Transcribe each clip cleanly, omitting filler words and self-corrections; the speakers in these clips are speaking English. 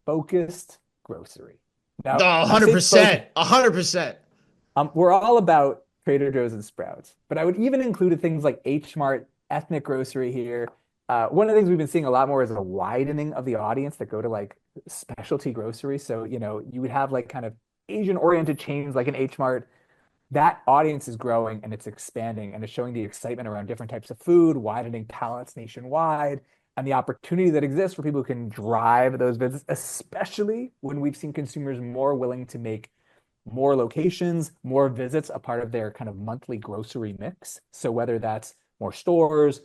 focused grocery. Now, Oh, I say focus, 100%. 100%. we're all about Trader Joe's and Sprouts, but I would even include things like H Mart, ethnic grocery here. One of the things we've been seeing a lot more is a widening of the audience that go to like specialty grocery. So, you would have like kind of Asian oriented chains like an H Mart. That audience is growing and it's expanding and it's showing the excitement around different types of food, widening palettes nationwide, and the opportunity that exists for people who can drive those visits, especially when we've seen consumers more willing to make more locations, more visits a part of their kind of monthly grocery mix. So whether that's more stores,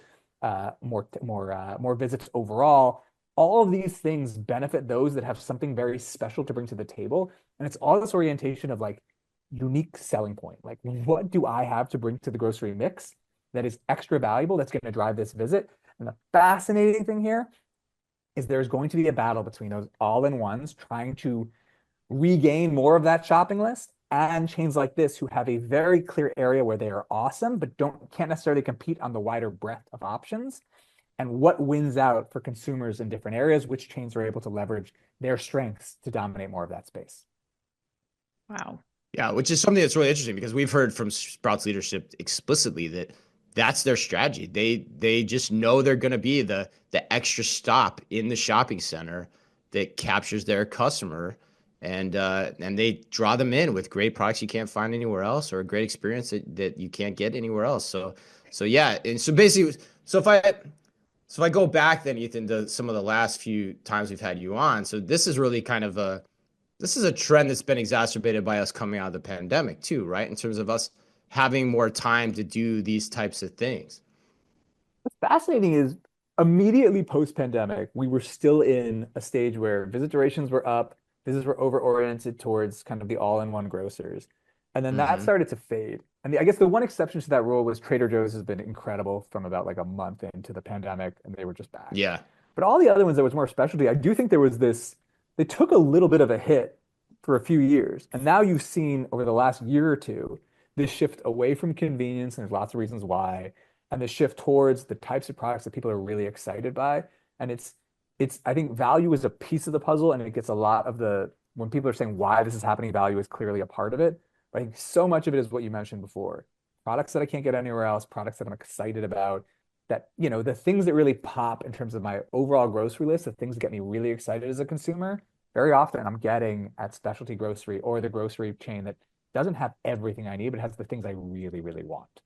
more visits overall, all of these things benefit those that have something very special to bring to the table. And it's all this orientation of like unique selling point. Like, what do I have to bring to the grocery mix that is extra valuable that's going to drive this visit? And the fascinating thing here is there's going to be a battle between those all-in-ones trying to regain more of that shopping list and chains like this who have a very clear area where they are awesome but can't necessarily compete on the wider breadth of options. And what wins out for consumers in different areas, which chains are able to leverage their strengths to dominate more of that space. Wow. Yeah, which is something that's really interesting because we've heard from Sprouts leadership explicitly that that's their strategy. They just know they're going to be the extra stop in the shopping center that captures their customer, and they draw them in with great products you can't find anywhere else or a great experience that you can't get anywhere else. So yeah, and so basically, so if I go back then, Ethan, to some of the last few times we've had you on, so this is really kind of this is a trend that's been exacerbated by us coming out of the pandemic too, right? In terms of us having more time to do these types of things. What's fascinating is immediately post-pandemic, we were still in a stage where visit durations were up, visits were over-oriented towards kind of the all-in-one grocers. And then that Hmm. started to fade. And I guess the one exception to that rule was Trader Joe's has been incredible from about like a month into the pandemic, and they were just back. Yeah. But all the other ones that was more specialty, I do think there was this, they took a little bit of a hit for a few years. And now you've seen over the last year or two, this shift away from convenience, and there's lots of reasons why, and the shift towards the types of products that people are really excited by. And I think value is a piece of the puzzle, and it gets a lot of when people are saying why this is happening, value is clearly a part of it. But I think so much of it is what you mentioned before. Products that I can't get anywhere else, products that I'm excited about, that, the things that really pop in terms of my overall grocery list, the things that get me really excited as a consumer, very often I'm getting at specialty grocery or the grocery chain that doesn't have everything I need, but has the things I really, really want.